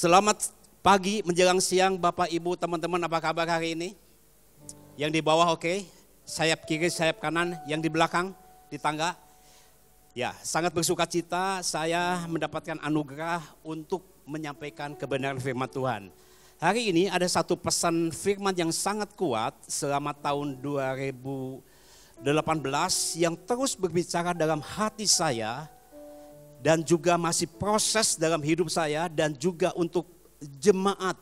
Selamat pagi menjelang siang Bapak Ibu teman-teman, apa kabar hari ini? Yang di bawah oke, sayap kiri sayap kanan, yang di belakang di tangga. Ya, sangat bersuka cita saya mendapatkan anugerah untuk menyampaikan kebenaran firman Tuhan. Hari ini ada satu pesan firman yang sangat kuat selama tahun 2018 yang terus berbicara dalam hati saya dan juga masih proses dalam hidup saya dan juga untuk jemaat.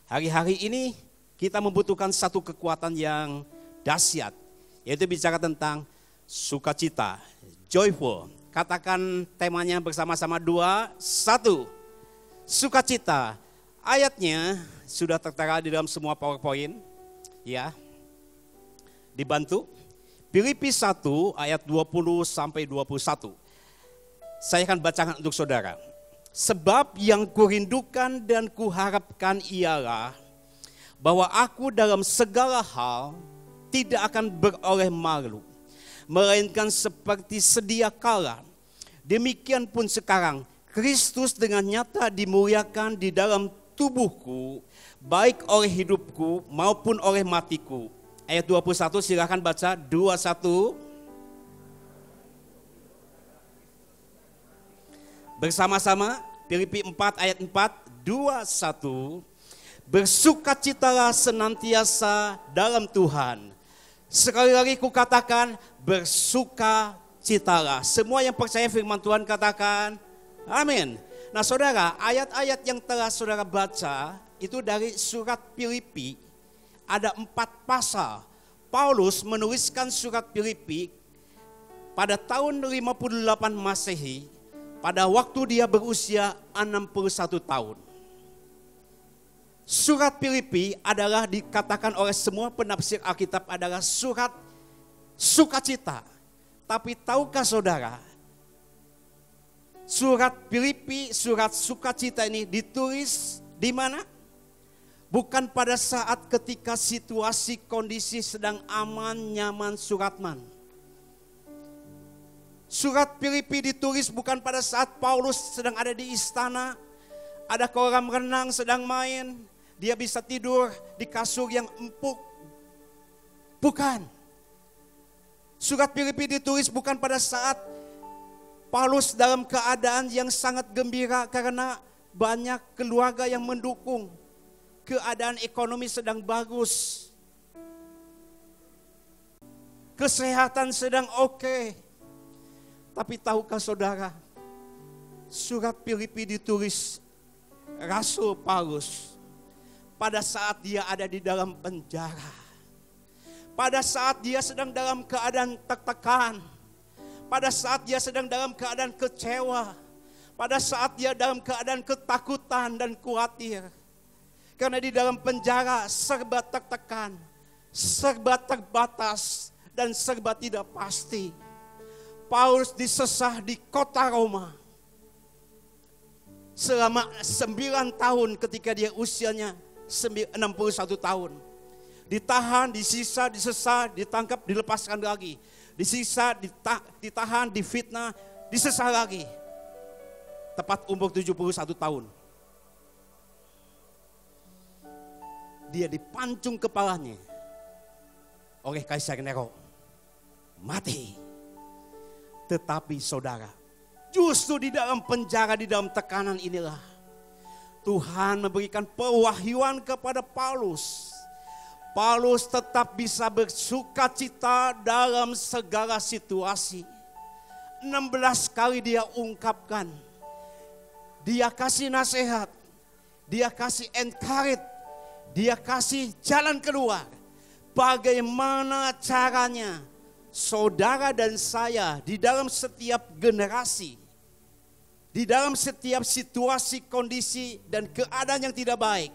Hari-hari ini kita membutuhkan satu kekuatan yang dahsyat, yaitu bicara tentang sukacita, joyful. Katakan temanya bersama-sama 2, 1. Sukacita. Ayatnya sudah tertera di dalam semua PowerPoint, ya. Dibantu. Filipi 1 ayat 20 sampai 21. Saya akan bacakan untuk saudara. Sebab yang kurindukan dan kuharapkan ialah bahwa aku dalam segala hal tidak akan beroleh malu, melainkan seperti sedia kala. Demikian pun sekarang Kristus dengan nyata dimuliakan di dalam tubuhku, baik oleh hidupku maupun oleh matiku. Ayat 21 silakan baca, 21. Bersama-sama Filipi 4 ayat 4, 21. Bersukacitalah senantiasa dalam Tuhan. Sekali lagi kukatakan bersukacitalah. Semua yang percaya firman Tuhan katakan amin. Nah saudara, ayat-ayat yang telah saudara baca itu dari surat Filipi. Ada 4 pasal. Paulus menuliskan surat Filipi pada tahun 58 Masehi. Pada waktu dia berusia 61 tahun. Surat Filipi adalah dikatakan oleh semua penafsir Alkitab adalah surat sukacita. Tapi tahukah saudara, surat Filipi, surat sukacita ini ditulis di mana? Bukan pada saat ketika situasi kondisi sedang aman, nyaman, suratman. Surat Filipi ditulis bukan pada saat Paulus sedang ada di istana, ada kolam renang sedang main, dia bisa tidur di kasur yang empuk. Bukan. Surat Filipi ditulis bukan pada saat Paulus dalam keadaan yang sangat gembira karena banyak keluarga yang mendukung. Keadaan ekonomi sedang bagus. Kesehatan sedang oke. Tapi tahukah saudara, surat Filipi ditulis Rasul Paulus pada saat dia ada di dalam penjara. Pada saat dia sedang dalam keadaan tertekan. Pada saat dia sedang dalam keadaan kecewa. Pada saat dia dalam keadaan ketakutan dan khawatir. Karena di dalam penjara serba tertekan, serba terbatas, dan serba tidak pasti. Paulus disesah di kota Roma selama 9 tahun ketika dia usianya 61 tahun. Ditahan, disisa, disesah, ditangkap, dilepaskan lagi. Disisa, ditahan, difitnah, disesah lagi. Tepat umur 71 tahun. Dia dipancung kepalanya oleh Kaisar Nero. Mati. Tetapi saudara, justru di dalam penjara, di dalam tekanan inilah Tuhan memberikan pewahyuan kepada Paulus. Paulus tetap bisa bersukacita dalam segala situasi. 16 kali dia ungkapkan. Dia kasih nasihat. Dia kasih encourage. Dia kasih jalan keluar. Bagaimana caranya saudara dan saya di dalam setiap generasi, di dalam setiap situasi, kondisi, dan keadaan yang tidak baik,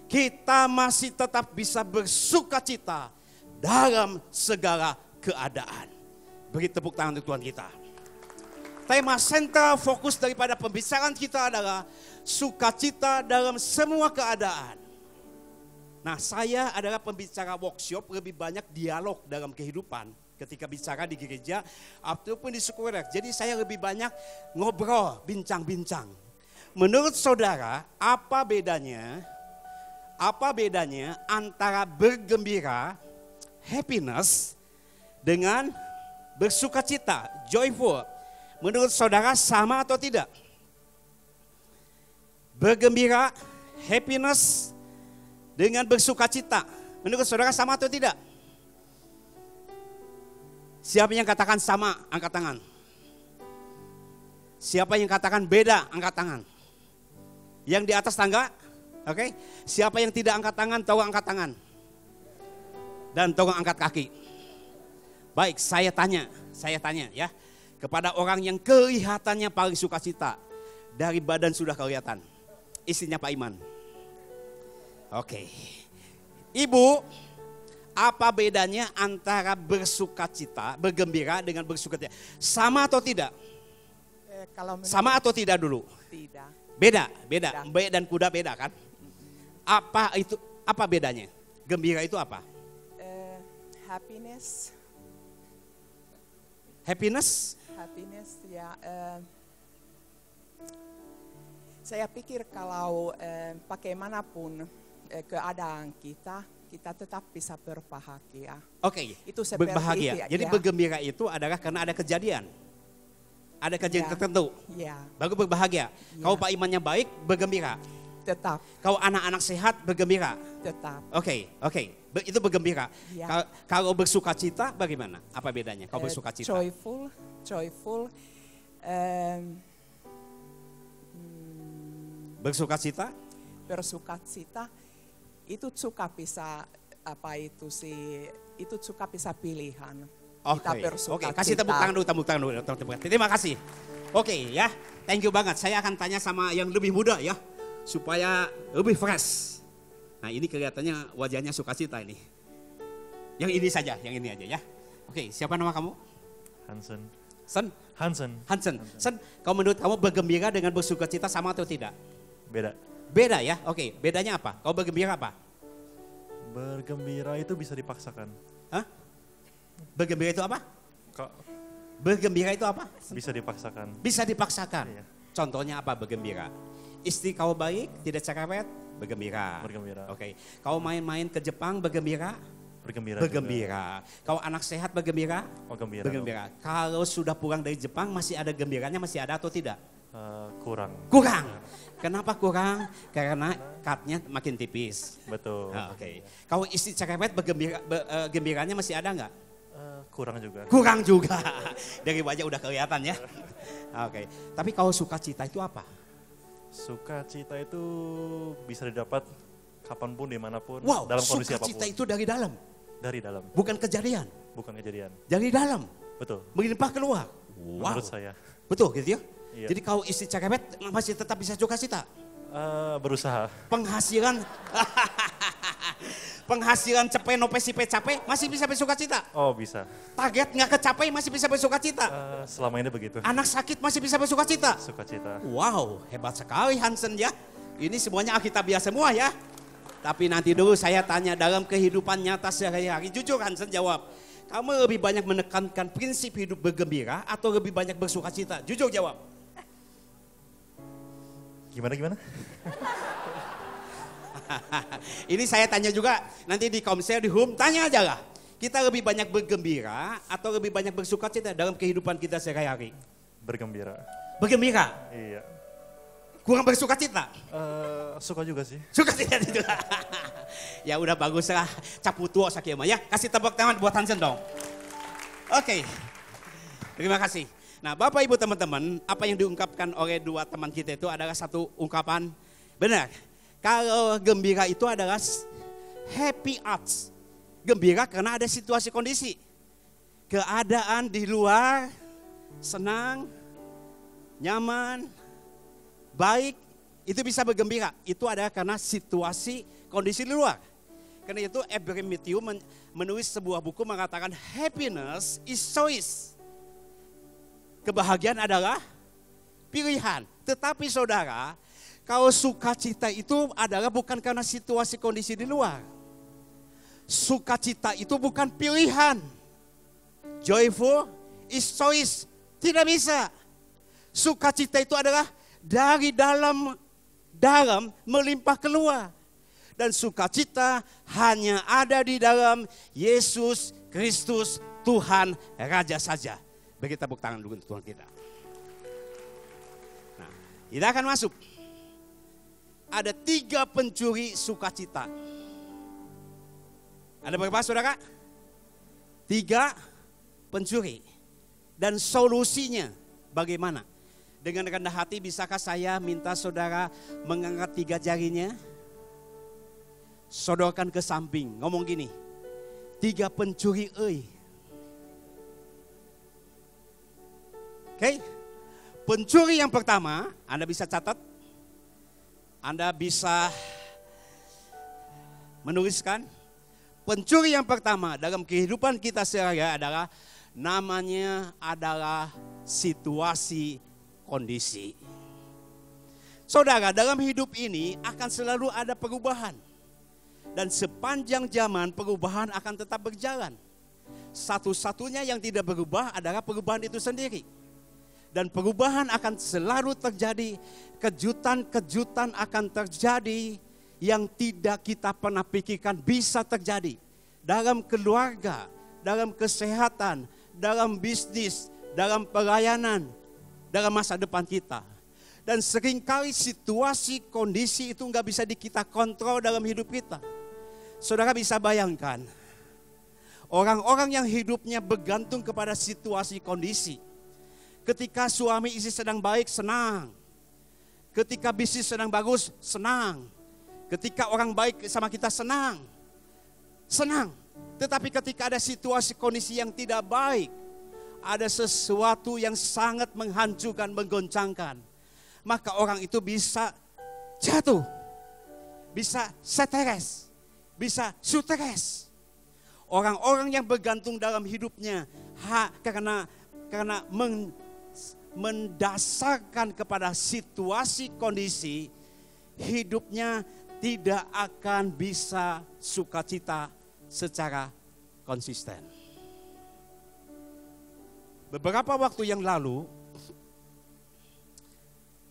kita masih tetap bisa bersukacita dalam segala keadaan. Beri tepuk tangan untuk Tuhan kita. Tema sentral fokus daripada pembicaraan kita adalah sukacita dalam semua keadaan. Nah, saya adalah pembicara workshop, lebih banyak dialog dalam kehidupan. Ketika bicara di gereja ataupun di sekolah. Jadi saya lebih banyak ngobrol, bincang-bincang. menurut saudara apa bedanya antara bergembira, happiness, dengan bersukacita, joyful? Menurut saudara sama atau tidak? Bergembira, happiness, dengan bersukacita, menurut saudara sama atau tidak? Siapa yang katakan sama, angkat tangan. Siapa yang katakan beda, angkat tangan. Yang di atas tangga, oke? Siapa yang tidak angkat tangan, tolong angkat tangan. Dan tolong angkat kaki. Baik, saya tanya ya. Kepada orang yang kelihatannya paling sukacita. Dari badan sudah kelihatan. Istrinya Pak Iman. Oke. Ibu, apa bedanya antara bersukacita, bergembira dengan bersukacita? Sama atau tidak? Sama atau tidak dulu? Tidak. Beda. Baik dan kuda beda kan? Apa bedanya? Gembira itu apa? Happiness. Happiness? Happiness ya. Saya pikir kalau bagaimanapun keadaan kita tetap bisa berbahagia. Oke. Itu seperti berbahagia. itu, Jadi ya. bergembira itu adalah karena ada kejadian. Ada kejadian tertentu. Ya. Baru berbahagia. Kalau Pak Imannya baik, bergembira. Tetap. Kalau anak-anak sehat, bergembira. Tetap. Oke. Itu bergembira. Ya. Kalau bersukacita bagaimana? Apa bedanya kalau bersukacita? Joyful. Bersukacita? Bersukacita itu suka bisa itu suka bisa pilihan. Kita bersukacita. Kasih tepuk tangan dulu. Terima kasih. Oke ya, thank you banget. Saya akan tanya sama yang lebih muda ya, supaya lebih fresh. Nah ini kelihatannya wajahnya sukacita ini. Yang ini saja, yang ini aja ya. Oke, siapa nama kamu? Hansen. Sen, kalau menurut kamu bergembira dengan bersukacita sama atau tidak? Beda ya, oke. Bedanya apa? Kau bergembira apa? Bergembira itu bisa dipaksakan. Hah? Bergembira itu apa? Kok Bergembira itu apa? bisa dipaksakan. Bisa dipaksakan. Iya. Contohnya apa bergembira? Istri kau baik, tidak cerewet, bergembira. Oke. Kau main-main ke Jepang, bergembira? Bergembira. Kau anak sehat, bergembira? Bergembira. Kalau sudah pulang dari Jepang, masih ada gembiranya, masih ada atau tidak? Kurang. Kenapa kurang? Karena cutnya makin tipis. Betul. Oke. Kalau istri cerewet, gembiranya masih ada nggak? Kurang juga. Dari wajah udah kelihatan ya. Oke. Tapi kalau sukacita itu apa? Sukacita itu bisa didapat kapanpun, dimanapun, Wow, dalam kondisi apapun. sukacita itu dari dalam. Dari dalam. Bukan kejadian. Dari dalam. Betul. Melimpah keluar. Wow. Menurut saya. Betul gitu ya? Iya. Jadi kalau istri cerewet masih tetap bisa sukacita? Berusaha. Penghasilan cepet nope sipe capek masih bisa bersukacita? Oh bisa. Target nggak kecapai masih bisa bersukacita? Selama ini begitu. Anak sakit masih bisa bersukacita? Sukacita. Wow, hebat sekali Hansen ya. Ini semuanya Alkitabiah semua ya. Tapi nanti dulu saya tanya dalam kehidupan nyata sehari-hari. Jujur Hansen jawab. Kamu lebih banyak menekankan prinsip hidup bergembira atau lebih banyak bersukacita? Jujur jawab. Gimana? Ini saya tanya juga nanti di komsel di home, tanya aja lah. Kita lebih banyak bergembira atau lebih banyak bersukacita dalam kehidupan kita sehari-hari? Bergembira. Iya. Kurang bersukacita? Suka juga sih. Sukacita juga. Ya udah bagus lah, capu tua sakit ya. Kasih tepuk tangan buat Hansen dong. Oke. Terima kasih. Nah Bapak Ibu teman-teman, apa yang diungkapkan oleh dua teman kita itu adalah satu ungkapan benar. Kalau gembira itu adalah happy arts. Gembira karena ada situasi kondisi. Keadaan di luar senang, nyaman, baik, itu bisa bergembira. Itu adalah karena situasi kondisi di luar. Karena itu Abraham Matthew menulis sebuah buku mengatakan happiness is choice. Kebahagiaan adalah pilihan. Tetapi saudara, kalau sukacita itu adalah bukan karena situasi kondisi di luar. Sukacita itu bukan pilihan. Joyful is choice. Tidak bisa. Sukacita itu adalah dari dalam melimpah keluar. Dan sukacita hanya ada di dalam Yesus Kristus Tuhan Raja saja. Beri tepuk tangan dulu untuk Tuhan kita. Nah, kita akan masuk. Ada 3 pencuri sukacita. Ada berapa saudara? 3 pencuri. Dan solusinya bagaimana? Dengan rendah hati bisakah saya minta saudara mengangkat 3 jarinya? Sodorkan ke samping, ngomong gini, 3 pencuri euy. Oke, pencuri yang pertama, Anda bisa catat, Anda bisa menuliskan. Pencuri yang pertama dalam kehidupan kita sehari-hari adalah namanya adalah situasi kondisi. Saudara, dalam hidup ini akan selalu ada perubahan. Dan sepanjang zaman perubahan akan tetap berjalan. Satu-satunya yang tidak berubah adalah perubahan itu sendiri. Dan perubahan akan selalu terjadi, kejutan-kejutan akan terjadi yang tidak kita pernah pikirkan bisa terjadi. Dalam keluarga, dalam kesehatan, dalam bisnis, dalam pelayanan, dalam masa depan kita. Dan seringkali situasi, kondisi itu nggak bisa kita kontrol dalam hidup kita. Saudara bisa bayangkan, orang-orang yang hidupnya bergantung kepada situasi kondisi. Ketika suami istri sedang baik, senang. Ketika bisnis sedang bagus, senang. Ketika orang baik sama kita, senang. Senang. Tetapi ketika ada situasi kondisi yang tidak baik, ada sesuatu yang sangat menghancurkan, menggoncangkan, maka orang itu bisa jatuh, bisa stres, bisa stres. Orang-orang yang bergantung dalam hidupnya karena mendasarkan kepada situasi kondisi, hidupnya tidak akan bisa sukacita secara konsisten. Beberapa waktu yang lalu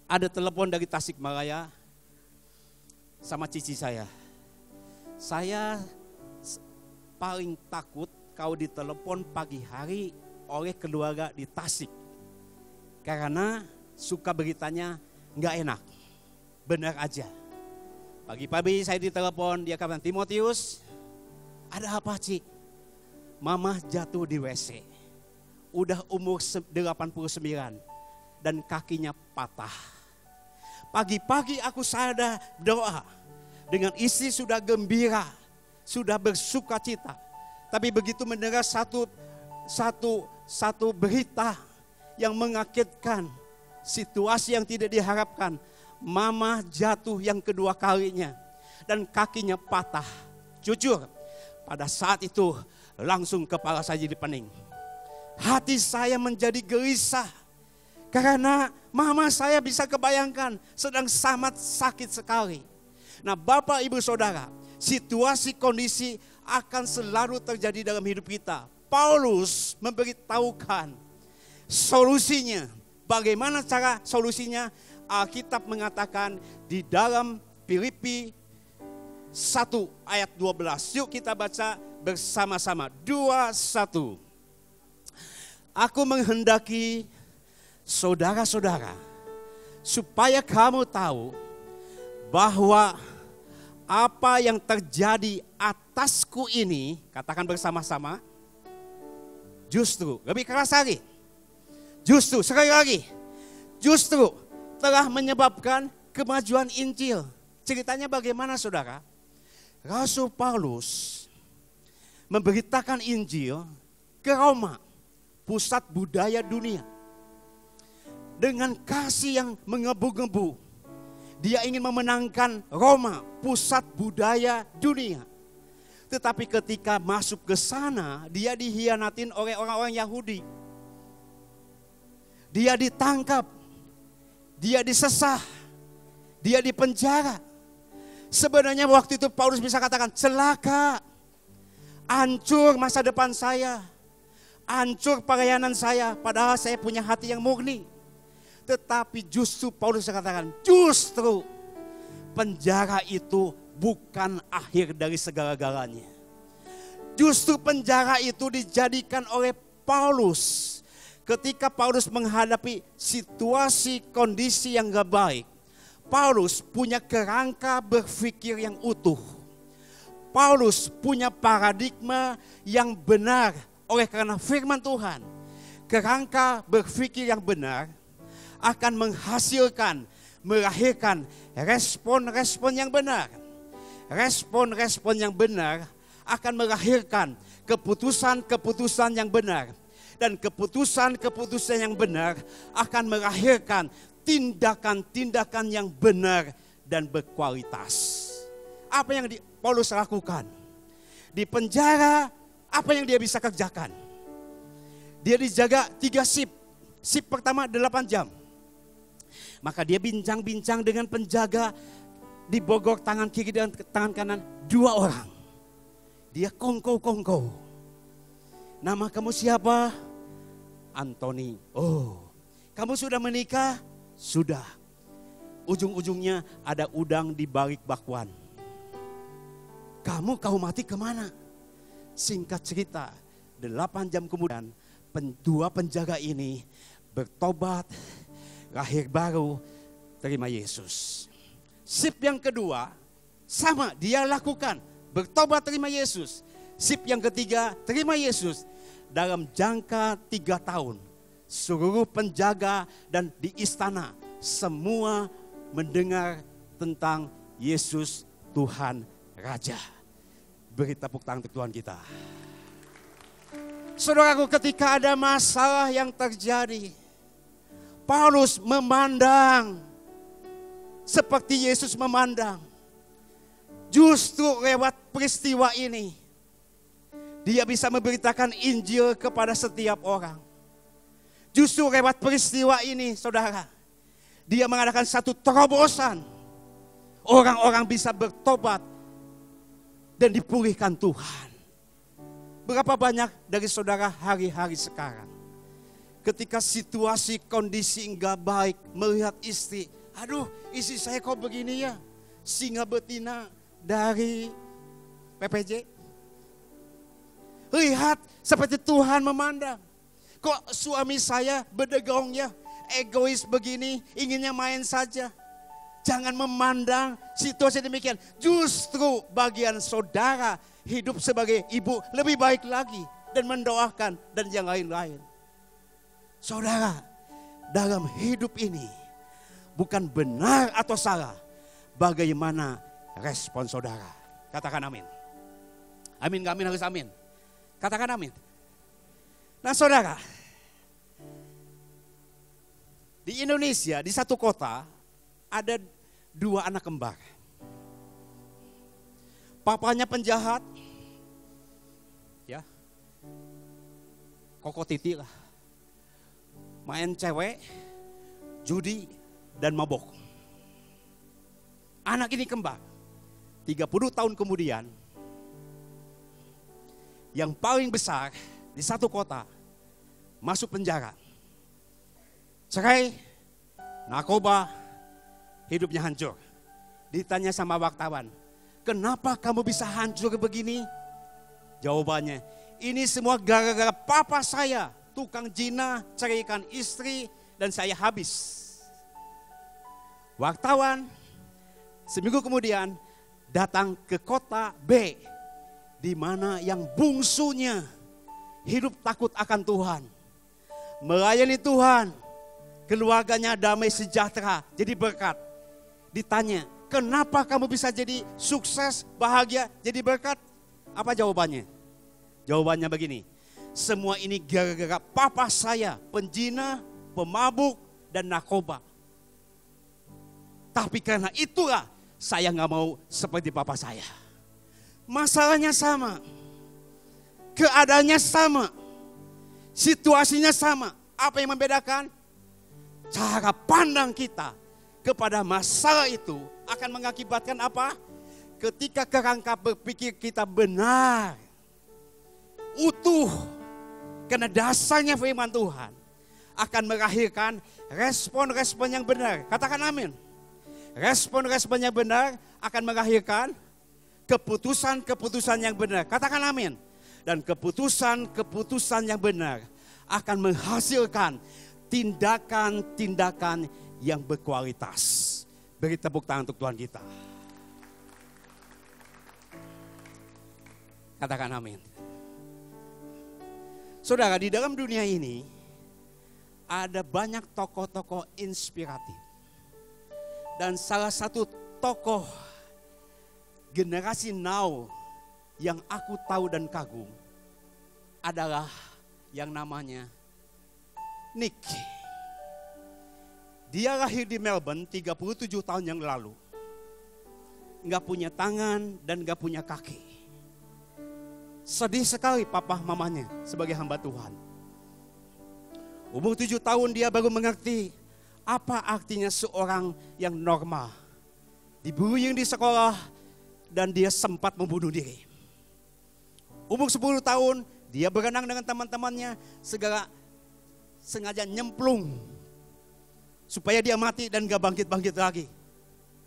ada telepon dari Tasikmalaya sama cici saya. Saya paling takut kalau ditelepon pagi hari oleh keluarga di Tasik. Karena suka beritanya nggak enak. Benar aja. Pagi-pagi saya ditelepon, dia katakan, Timotius, ada apa Ci? Mama jatuh di WC. Udah umur 89 dan kakinya patah. Pagi-pagi aku sadar doa. Dengan istri sudah gembira, sudah bersuka cita. Tapi begitu mendengar satu berita yang mengagetkan, situasi yang tidak diharapkan, mama jatuh yang kedua kalinya dan kakinya patah. Jujur, pada saat itu langsung kepala saya jadi pening. Hati saya menjadi gelisah karena mama saya bisa kebayangkan sedang sangat sakit sekali. Nah, Bapak Ibu Saudara, situasi kondisi akan selalu terjadi dalam hidup kita. Paulus memberitahukan solusinya. Bagaimana cara solusinya? Alkitab mengatakan di dalam Filipi 1 ayat 12. Yuk kita baca bersama-sama. 2-1. Aku menghendaki saudara-saudara supaya kamu tahu bahwa apa yang terjadi atasku ini, katakan bersama-sama, justru, lebih keras lagi, justru, sekali lagi, justru telah menyebabkan kemajuan Injil. Ceritanya bagaimana saudara? Rasul Paulus memberitakan Injil ke Roma, pusat budaya dunia. Dengan kasih yang mengebu-gebu, dia ingin memenangkan Roma, pusat budaya dunia. Tetapi ketika masuk ke sana, dia dihianatin oleh orang-orang Yahudi. Dia ditangkap, dia disesah, dia dipenjara. Sebenarnya waktu itu Paulus bisa katakan, celaka, hancur masa depan saya, hancur pelayanan saya, padahal saya punya hati yang murni. Tetapi justru Paulus katakan, justru penjara itu bukan akhir dari segala-galanya. Justru penjara itu dijadikan oleh Paulus ketika Paulus menghadapi situasi kondisi yang gak baik. Paulus punya kerangka berpikir yang utuh. Paulus punya paradigma yang benar oleh karena firman Tuhan. Kerangka berpikir yang benar akan menghasilkan, melahirkan respon-respon yang benar. Respon-respon yang benar akan melahirkan keputusan-keputusan yang benar. Dan keputusan-keputusan yang benar akan melahirkan tindakan-tindakan yang benar dan berkualitas. Apa yang Paulus lakukan? Di penjara, apa yang dia bisa kerjakan? Dia dijaga 3 sip. Sip pertama 8 jam. Maka dia bincang-bincang dengan penjaga di bogor tangan kiri dan tangan kanan 2 orang. Dia kongko-kongko. Nama kamu siapa? Antoni. Oh, kamu sudah menikah? Sudah. Ujung-ujungnya ada udang di balik bakwan. Kamu mati kemana? Singkat cerita, 8 jam kemudian 2 penjaga ini bertobat, lahir baru, terima Yesus. Sip yang kedua, sama dia lakukan, bertobat terima Yesus. Sip yang ketiga, terima Yesus. Dalam jangka 3 tahun, seluruh penjaga dan di istana, semua mendengar tentang Yesus Tuhan Raja. Beri tepuk tangan untuk Tuhan kita. Saudaraku, ketika ada masalah yang terjadi, Paulus memandang seperti Yesus memandang. Justru lewat peristiwa ini, dia bisa memberitakan Injil kepada setiap orang. Justru lewat peristiwa ini, saudara, dia mengadakan satu terobosan. Orang-orang bisa bertobat dan dipulihkan Tuhan. Berapa banyak dari saudara hari-hari sekarang, ketika situasi kondisi enggak baik, melihat istri, aduh istri saya kok begini ya, singa betina dari PPJ. Lihat seperti Tuhan memandang. Kok suami saya bedegong ya, egois begini, inginnya main saja. Jangan memandang situasi demikian. Justru bagian saudara hidup sebagai ibu lebih baik lagi. Dan mendoakan dan yang lain-lain. Saudara, dalam hidup ini bukan benar atau salah. Bagaimana respon saudara. Katakan amin. Amin, amin, harus amin. Katakan amin. Nah saudara, di Indonesia, di satu kota, ada 2 anak kembar. Papanya penjahat, ya, koko titi lah. Main cewek, judi, dan mabok. Anak ini kembar. 30 tahun kemudian, yang paling besar di satu kota masuk penjara. Cerai, narkoba, hidupnya hancur. Ditanya sama wartawan, kenapa kamu bisa hancur begini? Jawabannya, ini semua gara-gara papa saya, tukang zina, ceraikan istri, dan saya habis. Wartawan seminggu kemudian datang ke kota B, di mana yang bungsunya hidup takut akan Tuhan, melayani Tuhan, keluarganya damai sejahtera, jadi berkat. Ditanya, kenapa kamu bisa jadi sukses, bahagia, jadi berkat? Apa jawabannya? Jawabannya begini, semua ini gara-gara papa saya, penjina, pemabuk, dan narkoba. Tapi karena itulah saya gak mau seperti papa saya. Masalahnya sama, keadaannya sama, situasinya sama. Apa yang membedakan? Cara pandang kita kepada masalah itu akan mengakibatkan apa? Ketika kerangka berpikir kita benar, utuh, karena dasarnya firman Tuhan, akan melahirkan respon-respon yang benar. Katakan amin. Respon-respon yang benar akan melahirkan keputusan-keputusan yang benar. Katakan amin. Dan keputusan-keputusan yang benar akan menghasilkan tindakan-tindakan yang berkualitas. Beri tepuk tangan untuk Tuhan kita. Katakan amin. Saudara, di dalam dunia ini ada banyak tokoh-tokoh inspiratif. Dan salah satu tokoh generasi now yang aku tahu dan kagum adalah yang namanya Nick. Dia lahir di Melbourne 37 tahun yang lalu. Nggak punya tangan dan nggak punya kaki. Sedih sekali papa mamanya sebagai hamba Tuhan. Umur 7 tahun dia baru mengerti apa artinya seorang yang normal. Dibullying di sekolah dan dia sempat membunuh diri. Umur 10 tahun dia berenang dengan teman-temannya, sengaja nyemplung supaya dia mati dan gak bangkit-bangkit lagi.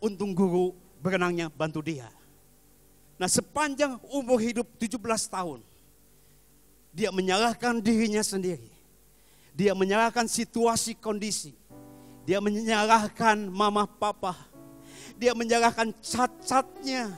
Untung guru berenangnya bantu dia. Nah, sepanjang umur hidup 17 tahun, dia menyalahkan dirinya sendiri. Dia menyalahkan situasi kondisi. Dia menyalahkan mama papa. Dia menyalahkan cacatnya.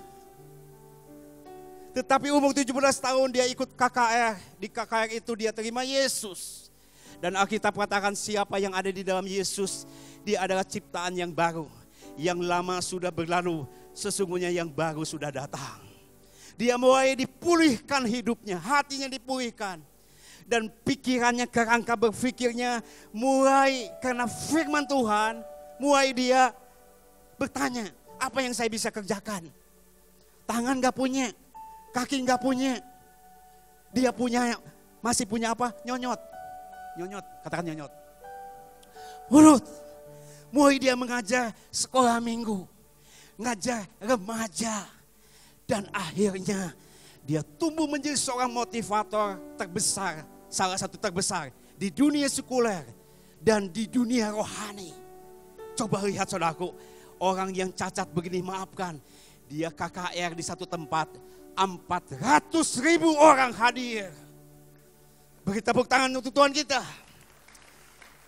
Tetapi umur 17 tahun dia ikut KKR. Di KKR itu dia terima Yesus. Dan Alkitab katakan siapa yang ada di dalam Yesus, dia adalah ciptaan yang baru. Yang lama sudah berlalu, sesungguhnya yang baru sudah datang. Dia mulai dipulihkan hidupnya, hatinya dipulihkan. Dan pikirannya, kerangka berpikirnya mulai karena firman Tuhan, mulai dia bertanya, apa yang saya bisa kerjakan? Tangan gak punya, kaki gak punya. Dia punya, masih punya apa? Nyonyot. Nyonyot, katakan nyonyot. Mulut. Mulai dia mengajar sekolah minggu. Ngajar remaja. Dan akhirnya dia tumbuh menjadi seorang motivator terbesar. Salah satu terbesar di dunia sekuler dan di dunia rohani. Coba lihat saudaraku, orang yang cacat begini maafkan. Dia KKR di satu tempat, 400.000 orang hadir. Beri tepuk tangan untuk Tuhan kita.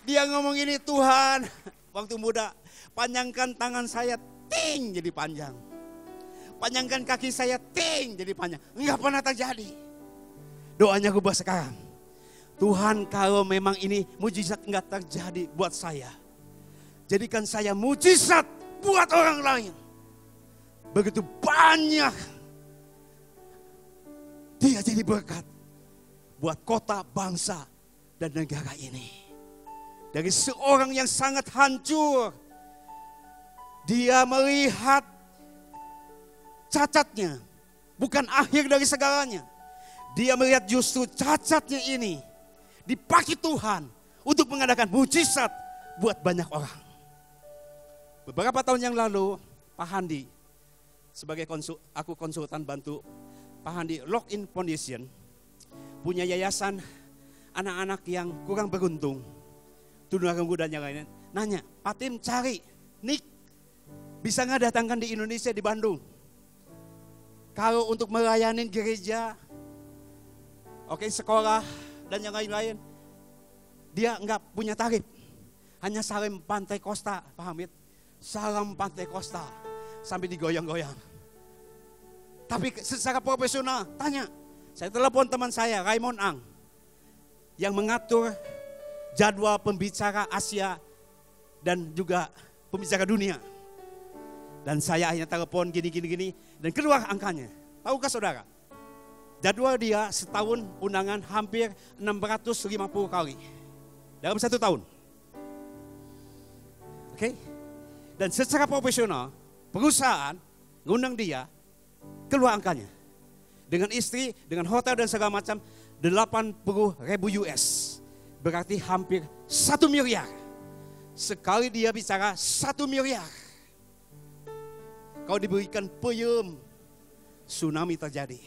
Dia ngomong ini, Tuhan, waktu muda, panjangkan tangan saya, ting, jadi panjang. Panjangkan kaki saya, ting, jadi panjang. Enggak pernah terjadi. Doanya rubah sekarang. Tuhan, kalau memang ini mujizat enggak terjadi buat saya, jadikan saya mujizat buat orang lain. Begitu banyak dia jadi berkat buat kota, bangsa, dan negara ini. Dari seorang yang sangat hancur, dia melihat cacatnya bukan akhir dari segalanya. Dia melihat justru cacatnya ini dipakai Tuhan untuk mengadakan mujizat buat banyak orang. Beberapa tahun yang lalu, Pak Handi, sebagai aku konsultan bantu Pak Handi, Lock-in Foundation, punya yayasan anak-anak yang kurang beruntung, tunarungu dan yang lainnya. Nanya, Pak Tim cari, Nick, bisa nggak datangkan di Indonesia, di Bandung? Kalau untuk melayani gereja, oke, sekolah, dan yang lain-lain, dia nggak punya tarif. Hanya salam Pantai Costa, Pak Hamid. Salam Pantai Costa, sampai digoyang-goyang. Tapi secara profesional, tanya. Saya telepon teman saya, Raymond Ang, yang mengatur jadwal pembicara Asia dan juga pembicara dunia. Dan saya hanya telepon gini, dan keluar angkanya. Tahukah saudara? Jadwal dia setahun undangan hampir 650 kali. Dalam 1 tahun. Oke? Dan secara profesional, perusahaan ngundang dia, keluar angkanya. Dengan istri, dengan hotel dan segala macam, 80.000 US. Berarti hampir 1 miliar. Sekali dia bicara 1 miliar. Kalau diberikan peyem, tsunami terjadi.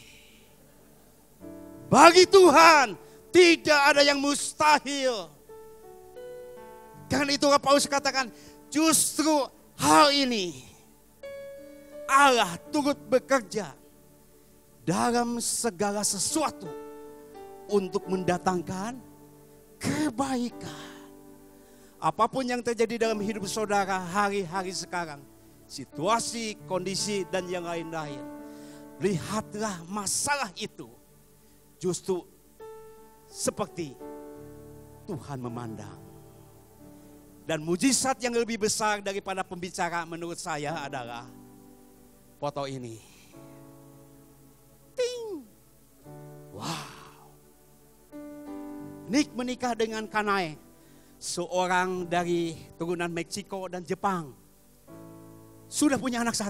Bagi Tuhan tidak ada yang mustahil. Karena itu Paulus katakan, justru hal ini Allah turut bekerja dalam segala sesuatu untuk mendatangkan kebaikan. Apapun yang terjadi dalam hidup saudara hari-hari sekarang, situasi, kondisi, dan yang lain-lain, lihatlah masalah itu justru seperti Tuhan memandang. Dan mujizat yang lebih besar daripada pembicara menurut saya adalah foto ini. Ting. Wow. Nick menikah dengan Kanae, seorang dari turunan Meksiko dan Jepang. Sudah punya anak 1.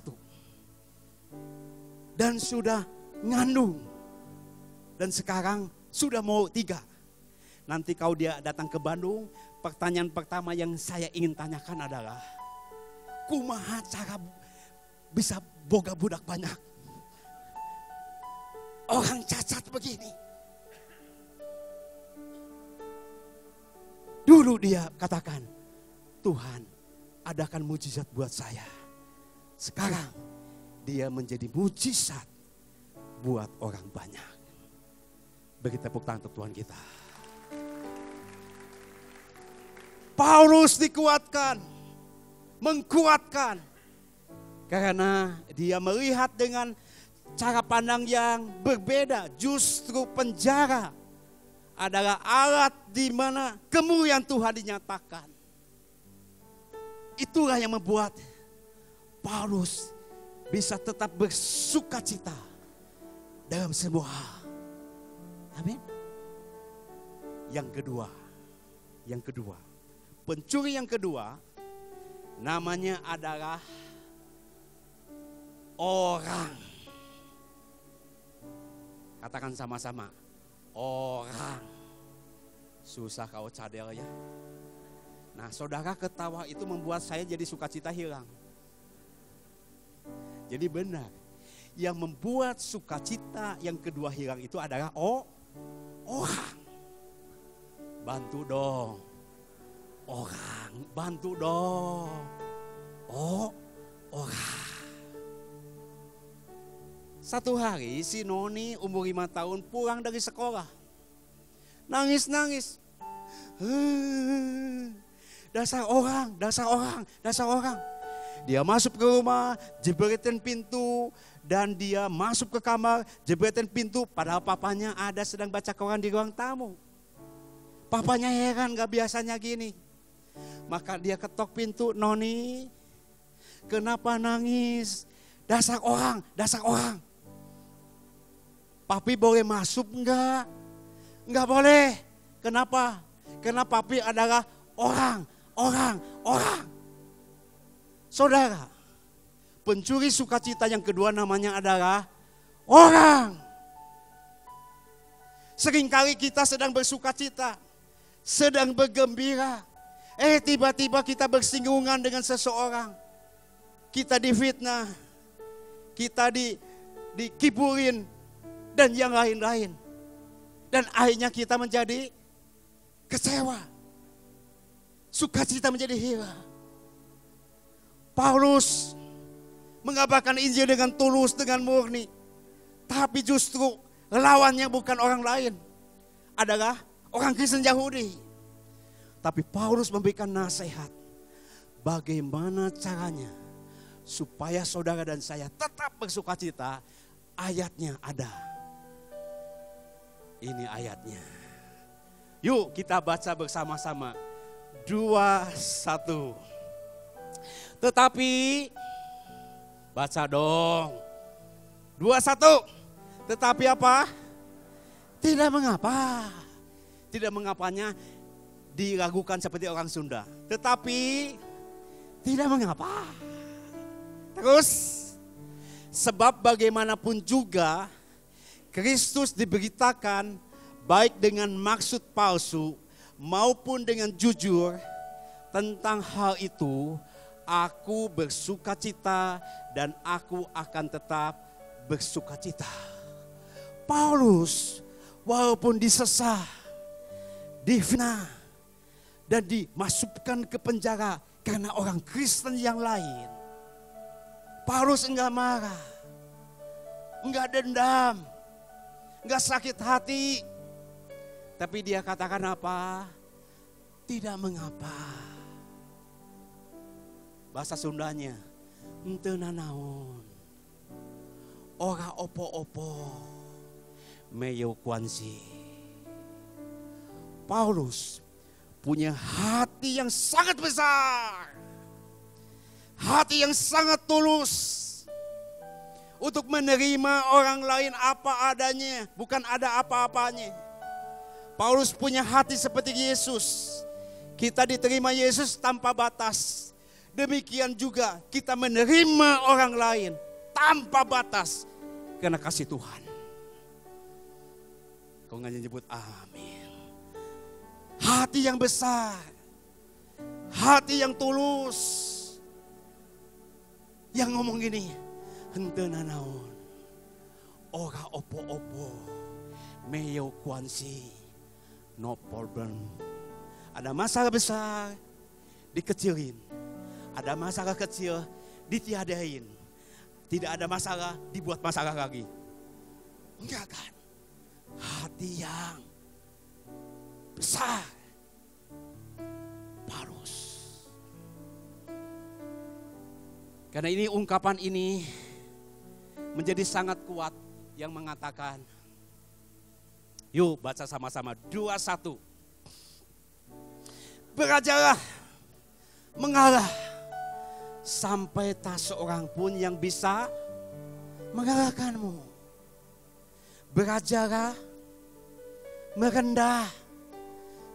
Dan sudah ngandung. Dan sekarang sudah mau 3. Nanti kalau dia datang ke Bandung, pertanyaan pertama yang saya ingin tanyakan adalah, kumaha cara bisa boga budak banyak? Orang cacat begini. Dulu dia katakan, Tuhan adakan mujizat buat saya. Sekarang dia menjadi mujizat buat orang banyak. Beri tepuk tangan untuk Tuhan kita. Paulus dikuatkan, mengkuatkan. Karena dia melihat dengan cara pandang yang berbeda. Justru penjara adalah alat di mana kemuliaan Tuhan dinyatakan. Itulah yang membuat Paulus bisa tetap bersukacita dalam semua hal. Amin. Yang kedua, pencuri yang kedua namanya adalah orang. Katakan sama-sama, orang. Susah kau cadel ya. Nah, saudara, ketawa itu membuat saya jadi sukacita hilang. Jadi benar, yang membuat sukacita yang kedua hilang itu adalah orang. Bantu dong. Orang, bantu dong. Orang. Satu hari si Noni umur 5 tahun pulang dari sekolah. Nangis-nangis. Dasar orang. Dia masuk ke rumah, jebretin pintu, dan dia masuk ke kamar, jebretin pintu, padahal papanya ada sedang baca koran di ruang tamu. Papanya heran, gak biasanya gini. Maka dia ketok pintu, Noni, kenapa nangis? Dasar orang. Papi boleh masuk enggak? Enggak boleh. Kenapa? Karena papi adalah orang. Saudara, pencuri sukacita yang kedua namanya adalah orang. Seringkali kita sedang bersukacita, sedang bergembira. Tiba-tiba kita bersinggungan dengan seseorang. Kita difitnah, kita dikiburin, dan yang lain-lain. Dan akhirnya kita menjadi kecewa. Sukacita menjadi hilang. Paulus mengabarkan Injil dengan tulus, dengan murni. Tapi justru lawannya bukan orang lain. Adalah orang Kristen Yahudi. Tapi Paulus memberikan nasihat. Bagaimana caranya supaya saudara dan saya tetap bersukacita. Ayatnya ada. Ini ayatnya. Yuk kita baca bersama-sama. 2-1. Tetapi, baca dong. 2-1. Tetapi apa? Tidak mengapa. Tidak mengapanya diragukan seperti orang Sunda. Tetapi tidak mengapa. Terus, sebab bagaimanapun juga Kristus diberitakan baik dengan maksud palsu maupun dengan jujur. Tentang hal itu aku bersukacita dan aku akan tetap bersukacita. Paulus walaupun disesah, difitnah, dan dimasukkan ke penjara karena orang Kristen yang lain. Paulus enggak marah, enggak dendam, enggak sakit hati. Tapi dia katakan apa? Tidak mengapa. Bahasa Sundanya, henteu nanaon. Ora opo-opo. Meyo kuansi. Paulus punya hati yang sangat besar. Hati yang sangat tulus. Untuk menerima orang lain apa adanya. Bukan ada apa-apanya. Paulus punya hati seperti Yesus. Kita diterima Yesus tanpa batas. Demikian juga kita menerima orang lain tanpa batas. Karena kasih Tuhan. Kau nggak nyebut amin. Hati yang besar. Hati yang tulus. Yang ngomong gini. Henteu nanaon. Ora opo-opo. Meyo kuansi. No problem. Ada masalah besar, dikecilin. Ada masalah kecil, ditiadain. Tidak ada masalah, dibuat masalah lagi. Enggak kan? Hati yang besar. Paulus. Karena ini ungkapan ini menjadi sangat kuat yang mengatakan, yuk baca sama-sama 2-1. Berajalah mengalah sampai tak seorang pun yang bisa mengalahkanmu. Berajalah merendah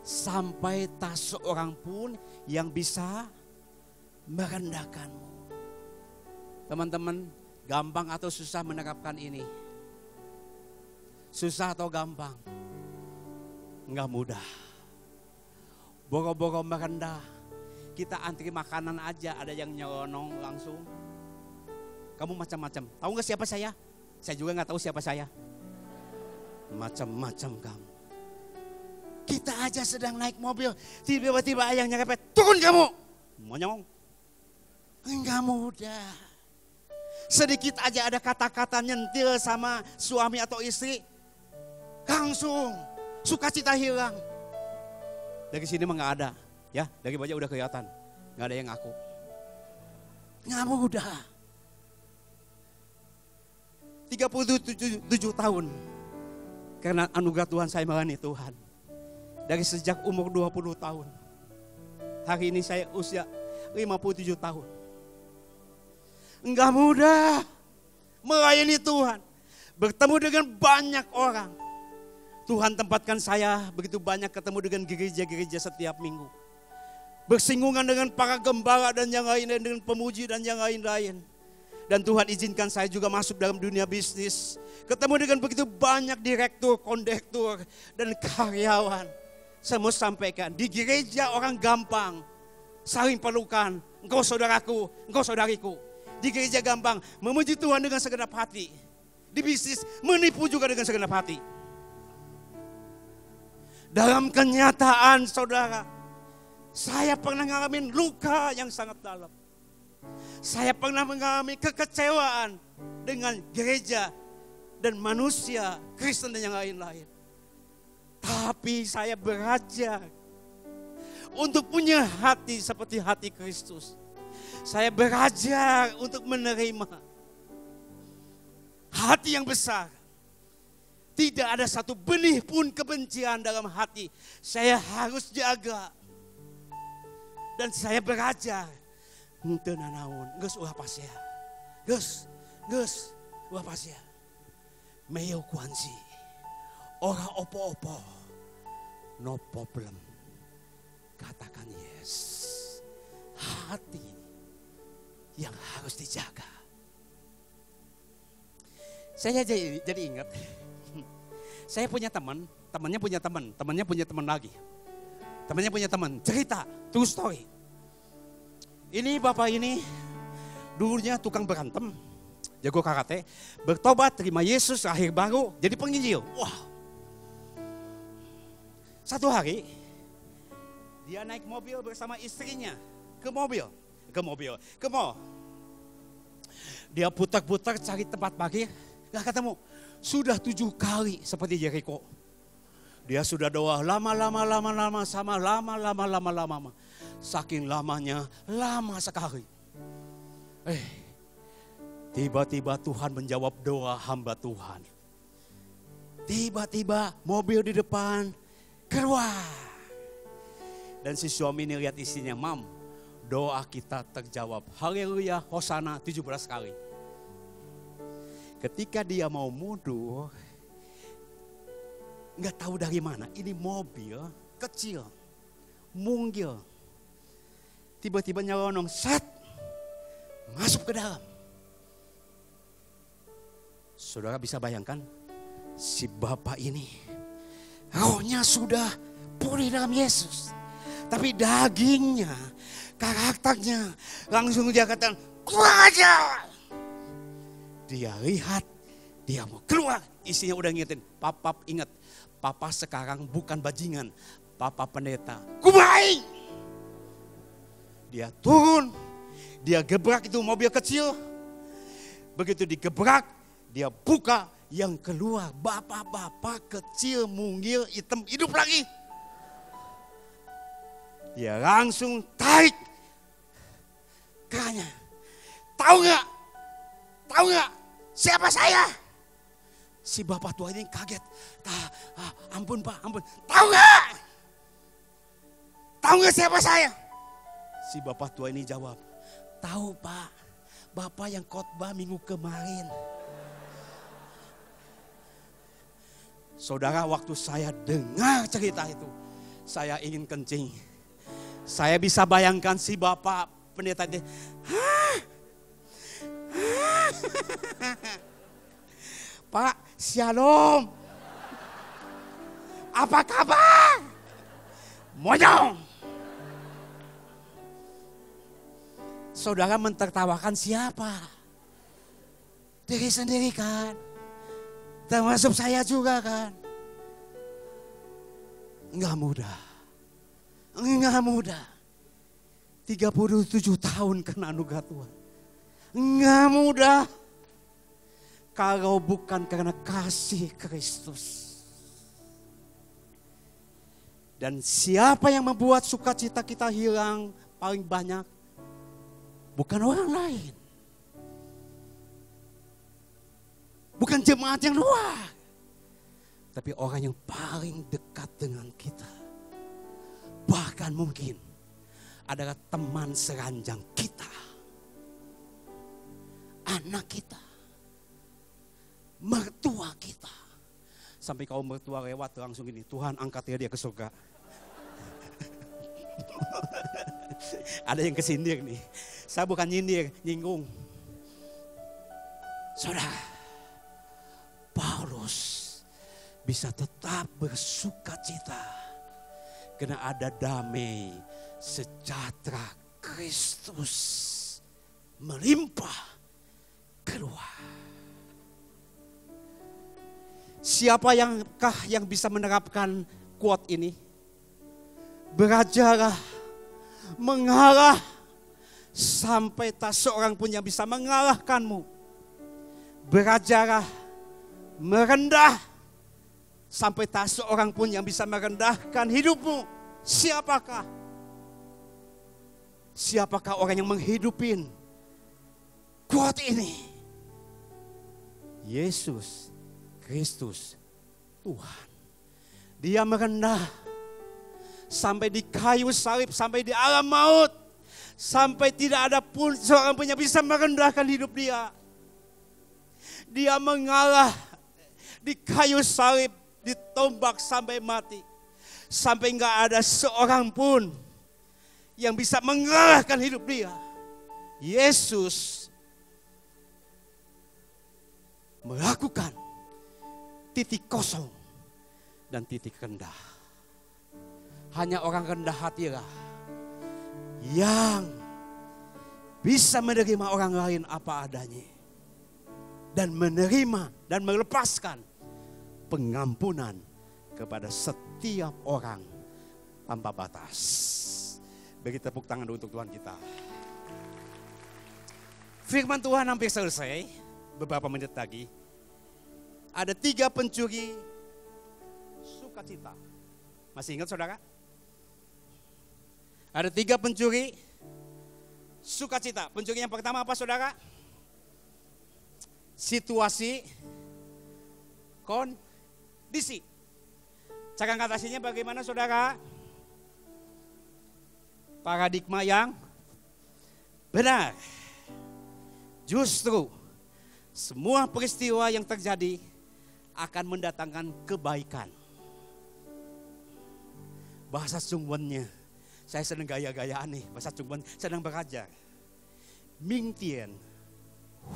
sampai tak seorang pun yang bisa merendahkanmu. Teman-teman, gampang atau susah menerapkan ini? Susah atau gampang? Enggak mudah. Boro-boro merendah. Kita antri makanan aja, ada yang nyelonong langsung. Kamu macam-macam. Tahu nggak siapa saya? Saya juga nggak tahu siapa saya. Macam-macam kamu. Kita aja sedang naik mobil, tiba-tiba ayang nyerepet, turun kamu. Monyong. Enggak mudah. Sedikit aja ada kata-kata nyentil sama suami atau istri, langsung sukacita hilang. Dari sini mah nggak ada, ya dari wajah udah kelihatan, nggak ada yang ngaku. Nggak mudah. 37 tahun, karena anugerah Tuhan saya melayani Tuhan. Dari sejak umur 20 tahun, hari ini saya usia 57 tahun. Enggak mudah melayani Tuhan, bertemu dengan banyak orang. Tuhan tempatkan saya begitu banyak ketemu dengan gereja-gereja setiap minggu. Bersinggungan dengan para gembala dan yang lain, dengan pemuji dan yang lain-lain. Dan Tuhan izinkan saya juga masuk dalam dunia bisnis. Ketemu dengan begitu banyak direktur, kondektur, dan karyawan. Saya mau sampaikan, di gereja orang gampang saling pelukan. Engkau saudaraku, engkau saudariku. Di gereja gampang memuji Tuhan dengan segenap hati. Di bisnis menipu juga dengan segenap hati. Dalam kenyataan saudara, saya pernah mengalami luka yang sangat dalam. Saya pernah mengalami kekecewaan dengan gereja dan manusia, Kristen dan yang lain-lain. Tapi saya belajar untuk punya hati seperti hati Kristus. Saya belajar untuk menerima hati yang besar. Tidak ada satu benih pun kebencian dalam hati. Saya harus jaga. Dan saya belajar. Henteu nanaon, geus ulah pasea. Geus ulah pasea. Meyo kuansi. Ora opo-opo. No problem. Katakan yes. Hati yang harus dijaga. Saya jadi ingat. Saya punya teman, temannya punya teman, temannya punya teman lagi. Temannya punya teman, cerita, true story. Ini bapak ini dulunya tukang berantem, jago karate, bertobat, terima Yesus, lahir baru, jadi penginjil. Wah. Satu hari, Dia naik mobil bersama istrinya ke mall. Dia putar-putar cari tempat parkir, gak ketemu. Sudah 7 kali seperti Jericho. Dia sudah doa lama. Saking lamanya, lama sekali. Tiba-tiba Tuhan menjawab doa hamba Tuhan. Tiba-tiba mobil di depan keluar. Dan si suami ini lihat istrinya, Mam, doa kita terjawab. Haleluya, Hosana 17 kali. Ketika dia mau mundur, nggak tahu dari mana, ini mobil kecil, munggil. Tiba-tiba nyelonong, masuk ke dalam. Saudara bisa bayangkan, si bapak ini rohnya sudah pulih dalam Yesus. Tapi dagingnya, karakternya, langsung dia katakan, keluar aja. Dia lihat, dia mau keluar. Istrinya udah ngingetin, Papa ingat, Papa sekarang bukan bajingan, Papa pendeta. Kubaik! Dia turun, dia gebrak itu mobil kecil. Begitu digebrak, dia buka, yang keluar bapak-bapak kecil, mungil, hitam, hidup lagi. Dia langsung tarik kerannya. Tahu nggak? Siapa saya? Si bapak tua ini kaget. Ampun Pak, ampun. Tahu nggak siapa saya? Si bapak tua ini jawab, tahu Pak, Bapak yang khotbah minggu kemarin. Saudara, waktu saya dengar cerita itu, saya ingin kencing. Saya bisa bayangkan si bapak pendeta ini. Pak, shalom. Apa kabar? Monyong. Saudara mentertawakan siapa? Diri sendiri kan? Termasuk saya juga kan? Enggak mudah. 37 tahun kena anugerah Tuhan. Enggak mudah. Kalau bukan karena kasih Kristus. Dan siapa yang membuat sukacita kita hilang paling banyak? Bukan orang lain. Bukan jemaat yang luar. Tapi orang yang paling dekat dengan kita. Bahkan mungkin adalah teman seranjang kita. Anak kita. Mertua kita. Sampai kaum mertua lewat langsung gini, Tuhan angkat dia ke surga. Ada yang kesindir nih. Saya bukan nyindir, nyinggung. Saudara, Paulus bisa tetap bersuka cita. Karena ada damai, sejahtera Kristus melimpah keluar. Siapa yang bisa menerapkan quote ini? Belajarlah mengalah sampai tak seorang pun yang bisa mengalahkanmu. Belajarlah merendah sampai tak seorang pun yang bisa merendahkan hidupmu. Siapakah orang yang menghidupin quote ini? Yesus Kristus Tuhan. Dia merendah sampai di kayu salib, sampai di alam maut, sampai tidak ada pun seorang pun yang bisa merendahkan hidup dia. Dia mengalah di kayu salib, ditombak sampai mati, sampai enggak ada seorang pun yang bisa mengalahkan hidup dia. Yesus melakukan titik kosong dan titik rendah. Hanya orang rendah hatilah yang bisa menerima orang lain apa adanya. Dan menerima dan melepaskan pengampunan kepada setiap orang tanpa batas. Beri tepuk tangan untuk Tuhan kita. Firman Tuhan hampir selesai, beberapa menit lagi. Ada 3 pencuri sukacita. Masih ingat saudara? Ada 3 pencuri sukacita. Pencuri yang pertama apa saudara? Situasi, kondisi. Cara ngatasinya bagaimana saudara? Paradigma yang benar. Justru semua peristiwa yang terjadi akan mendatangkan kebaikan. Bahasa Chungwennya, saya sedang gaya-gayaan nih, bahasa Chungwen sedang belajar. Ming Tian,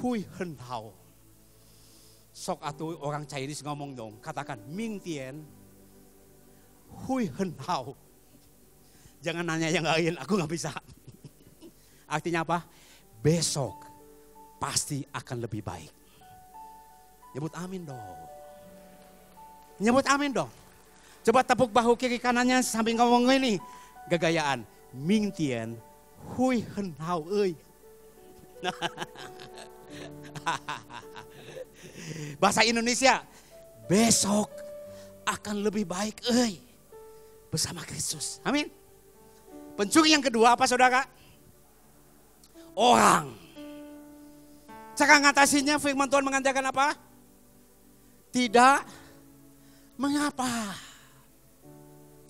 Hui Hen Hao. Sok atuh orang Chinese ngomong dong, katakan Ming Tian, Hui Hen Hao. Jangan nanya yang lain, aku gak bisa. Artinya apa? Besok pasti akan lebih baik. Nyebut amin dong. Nyebut amin dong. Coba tepuk bahu kiri kanannya sambil ngomong ini. Gagayaan. Ming Tian, Hui Hen Hao euy. Bahasa Indonesia. Besok akan lebih baik euy. Bersama Kristus. Amin. Pencuri yang kedua apa saudara? Orang. Cara ngatasinya firman Tuhan mengatakan apa? Tidak mengapa.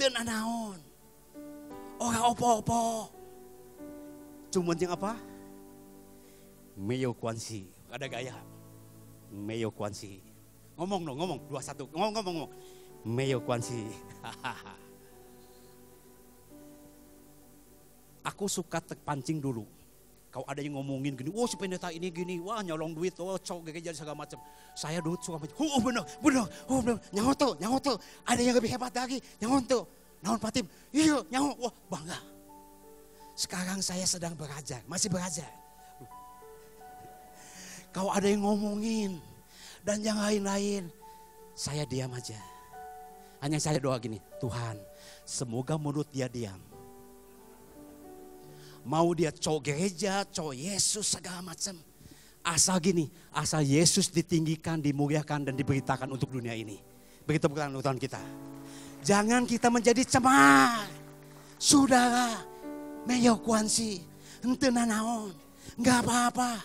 Dan naon. Orang opo-opo. Cuman yang apa? Meyo kuansi. Ada gaya. Meyo kuansi. Ngomong dong, ngomong. 2-1. Ngomong. Meyo kuansi. Aku suka terpancing dulu. Kalau ada yang ngomongin gini, oh si pendeta ini gini, wah nyolong duit, oh cowok gereja segala macam. Saya dulu suka macam, oh benar, nyahoto. Ada yang lebih hebat lagi, nyahoto. Naon Patim, iya nyaho, wah bangga. Sekarang saya sedang belajar, masih belajar. Kalau ada yang ngomongin dan yang lain-lain, saya diam aja. Hanya saya doa gini, Tuhan, semoga mulut dia diam. Mau dia cowok gereja, cowok Yesus segala macam. Asal gini, asal Yesus ditinggikan, dimuliakan dan diberitakan untuk dunia ini. Begitu bukan Tuhan kita. Jangan kita menjadi cemar. Saudara, meyo kuansi, ente nanaon, enggak apa-apa.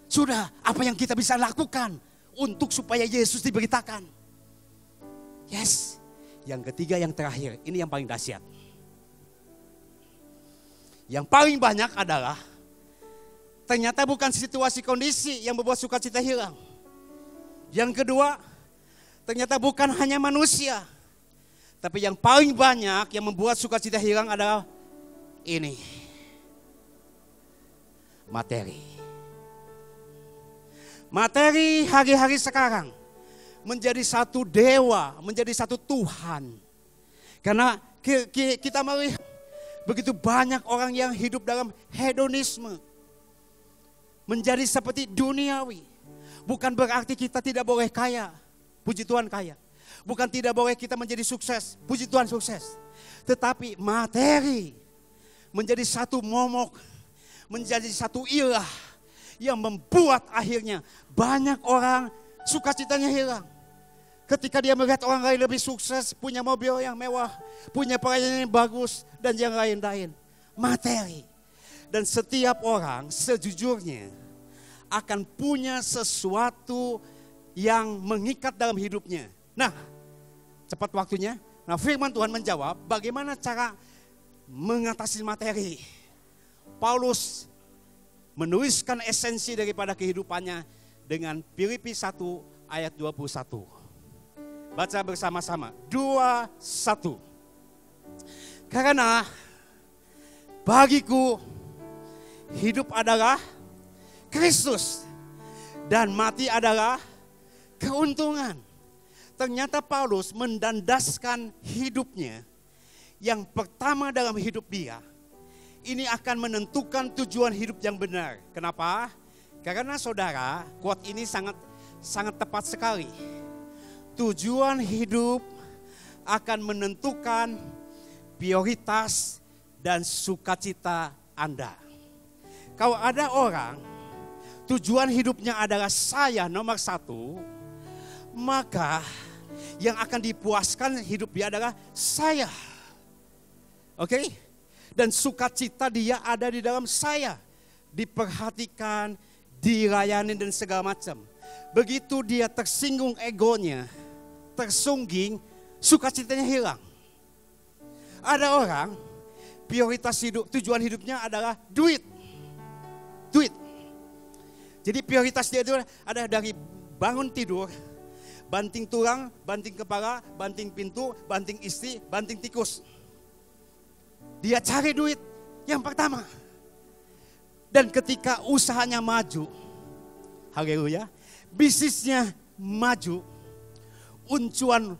Sudah, apa yang kita bisa lakukan untuk supaya Yesus diberitakan. Yes. Yang ketiga, yang terakhir, ini yang paling dahsyat. Yang paling banyak adalah ternyata bukan situasi kondisi yang membuat sukacita hilang. Yang kedua, ternyata bukan hanya manusia. Tapi yang paling banyak yang membuat sukacita hilang adalah ini. Materi. Materi hari-hari sekarang menjadi satu dewa, menjadi satu Tuhan. Karena kita melihat begitu banyak orang yang hidup dalam hedonisme. Menjadi seperti duniawi. Bukan berarti kita tidak boleh kaya. Puji Tuhan kaya. Bukan tidak boleh kita menjadi sukses. Puji Tuhan sukses. Tetapi materi menjadi satu momok. Menjadi satu ilah. Yang membuat akhirnya banyak orang sukacitanya hilang. Ketika dia melihat orang lain lebih sukses, punya mobil yang mewah, punya pelayanan yang bagus, dan yang lain-lain. Materi. Dan setiap orang sejujurnya akan punya sesuatu yang mengikat dalam hidupnya. Nah, cepat waktunya. Nah, firman Tuhan menjawab bagaimana cara mengatasi materi. Paulus menuliskan esensi daripada kehidupannya dengan Filipi 1 ayat 21. Baca bersama-sama. 2-1. Karena bagiku hidup adalah Kristus dan mati adalah keuntungan. Ternyata Paulus mendandaskan hidupnya yang pertama dalam hidup dia. Ini akan menentukan tujuan hidup yang benar. Kenapa? Karena saudara, quote ini sangat tepat sekali. Tujuan hidup akan menentukan prioritas dan sukacita Anda. Kalau ada orang tujuan hidupnya adalah saya nomor satu, maka yang akan dipuaskan hidup dia adalah saya. Oke? Dan sukacita dia ada di dalam saya. Diperhatikan, dilayani dan segala macam. Begitu dia tersinggung egonya, tersungging, sukacitanya hilang. Ada orang prioritas hidup, tujuan hidupnya adalah duit. Duit. Jadi prioritas dia itu ada dari bangun tidur, banting tulang, banting kepala, banting pintu, banting istri, banting tikus. Dia cari duit yang pertama. Dan ketika usahanya maju, haleluya, bisnisnya maju, uncuan,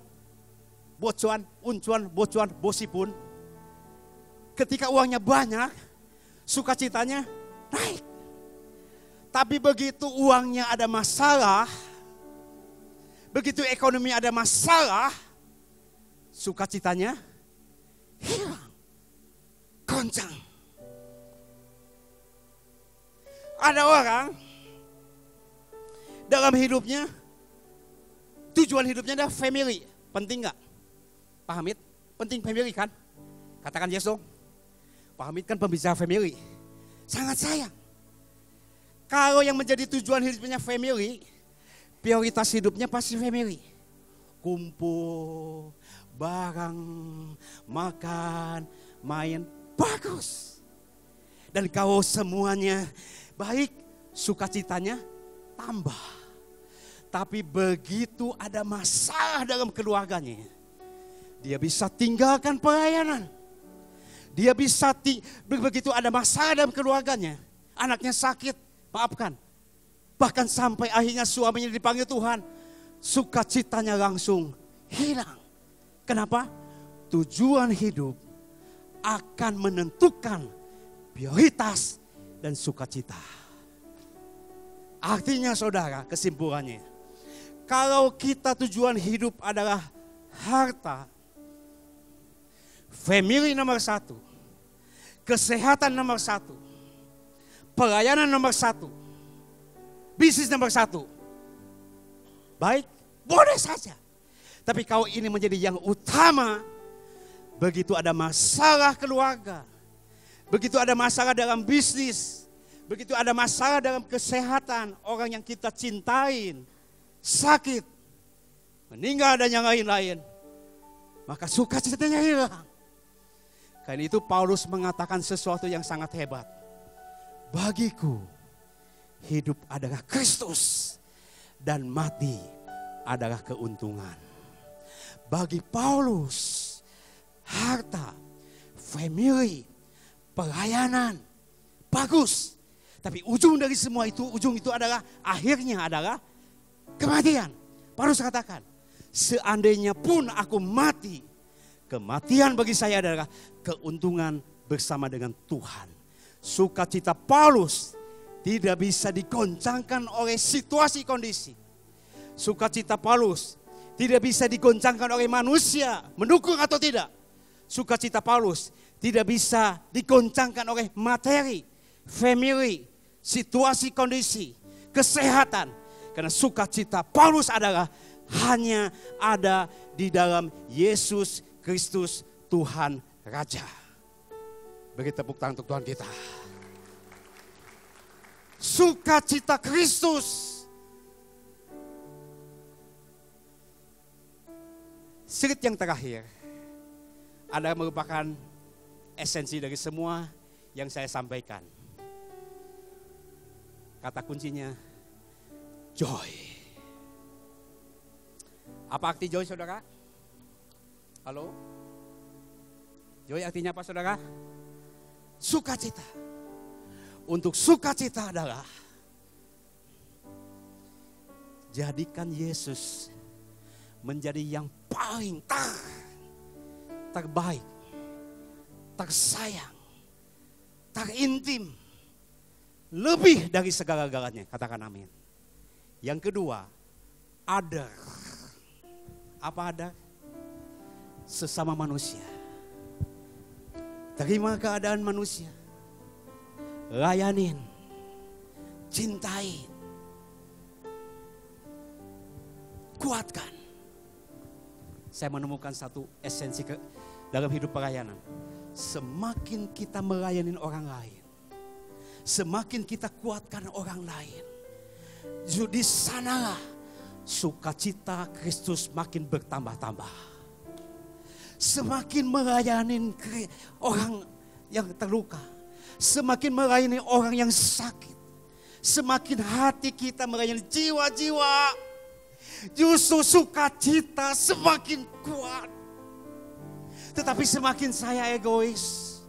bocuan, bosipun, ketika uangnya banyak, sukacitanya naik. Tapi begitu uangnya ada masalah, begitu ekonomi ada masalah, sukacitanya hilang, goncang. Ada orang dalam hidupnya, tujuan hidupnya adalah family. Penting gak? Pak Hamid, penting family kan? Katakan yes dong. Pak Hamid kan pembicara family. Sangat sayang. Kalau yang menjadi tujuan hidupnya family, prioritas hidupnya pasti family. Kumpul, bareng, makan, main, bagus. Dan kalau semuanya baik, sukacitanya tambah. Tapi begitu ada masalah dalam keluarganya, dia bisa tinggalkan pelayanan. Dia bisa, begitu ada masalah dalam keluarganya, anaknya sakit, maafkan. Bahkan sampai akhirnya suaminya dipanggil Tuhan, sukacitanya langsung hilang. Kenapa? Tujuan hidup akan menentukan prioritas dan sukacita. Artinya saudara, kesimpulannya, kalau kita tujuan hidup adalah harta, family nomor satu, kesehatan nomor satu, pelayanan nomor satu, bisnis nomor satu, baik, boleh saja. Tapi kalau ini menjadi yang utama, begitu ada masalah keluarga, begitu ada masalah dalam bisnis, begitu ada masalah dalam kesehatan, orang yang kita cintain, sakit, meninggal dan yang lain-lain, maka sukacitanya hilang. Karena itu Paulus mengatakan sesuatu yang sangat hebat. Bagiku hidup adalah Kristus dan mati adalah keuntungan. Bagi Paulus, harta, family, pelayanan, bagus. Tapi ujung dari semua itu, ujung itu adalah, akhirnya adalah kematian. Paulus katakan, seandainya pun aku mati, kematian bagi saya adalah keuntungan bersama dengan Tuhan. Sukacita Paulus tidak bisa digoncangkan oleh situasi kondisi. Sukacita Paulus tidak bisa digoncangkan oleh manusia, mendukung atau tidak. Sukacita Paulus tidak bisa digoncangkan oleh materi, family, situasi kondisi, kesehatan. Karena sukacita Paulus adalah hanya ada di dalam Yesus Kristus Tuhan Raja. Beri tepuk tangan untuk Tuhan kita. Sukacita Kristus. Slide yang terakhir adalah merupakan esensi dari semua yang saya sampaikan. Kata kuncinya, joy. Apa arti joy, saudara? Halo? Joy artinya apa, saudara? Sukacita. Untuk sukacita adalah jadikan Yesus menjadi yang paling terbaik, tersayang, terintim, lebih dari segala-galanya. Katakan amin. Yang kedua, other. Apa ada? Sesama manusia. Terima keadaan manusia. Layanin. Cintai. Kuatkan. Saya menemukan satu esensi dalam hidup pelayanan. Semakin kita melayani orang lain, semakin kita kuatkan orang lain, di sanalah sukacita Kristus makin bertambah-tambah. Semakin melayani orang yang terluka, semakin melayani orang yang sakit, semakin hati kita melayani jiwa-jiwa, justru sukacita semakin kuat. Tetapi semakin saya egois,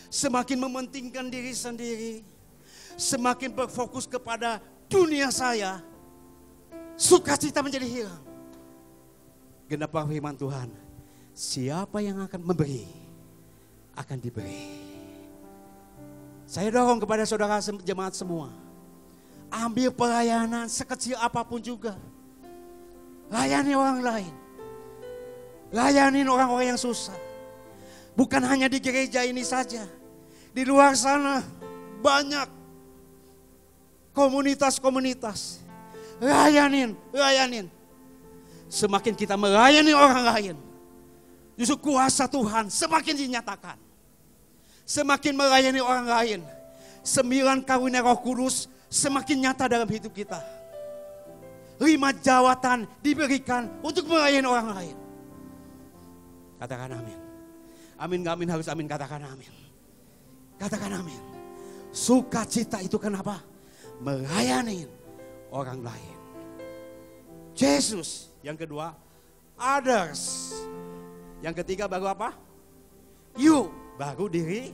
semakin mementingkan diri sendiri, semakin berfokus kepada dunia saya, sukacita menjadi hilang. Kenapa firman Tuhan? Siapa yang akan memberi, akan diberi. Saya dorong kepada saudara jemaat semua. Ambil pelayanan sekecil apapun juga. Layani orang lain. Layanin orang-orang yang susah. Bukan hanya di gereja ini saja. Di luar sana banyak komunitas-komunitas. Layanin. Semakin kita melayani orang lain, justru kuasa Tuhan semakin dinyatakan. Semakin melayani orang lain, 9 karunia Roh Kudus semakin nyata dalam hidup kita. 5 jawatan diberikan untuk melayani orang lain. Katakan amin. Amin, gak amin, harus amin, katakan amin. Katakan amin. Sukacita itu kenapa? Melayani orang lain. Yesus. Yang kedua, others. Yang ketiga baru apa? You. Baru diri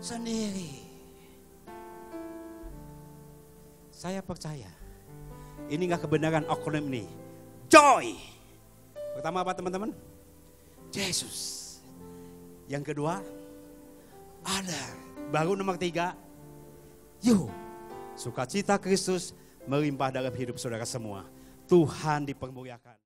sendiri. Saya percaya. Ini gak kebenaran akronim nih. Joy. Pertama apa teman-teman? Yesus. Yang kedua, ada. Baru nomor 3, you. Sukacita Kristus melimpah dalam hidup saudara semua. Tuhan dipermuliakan.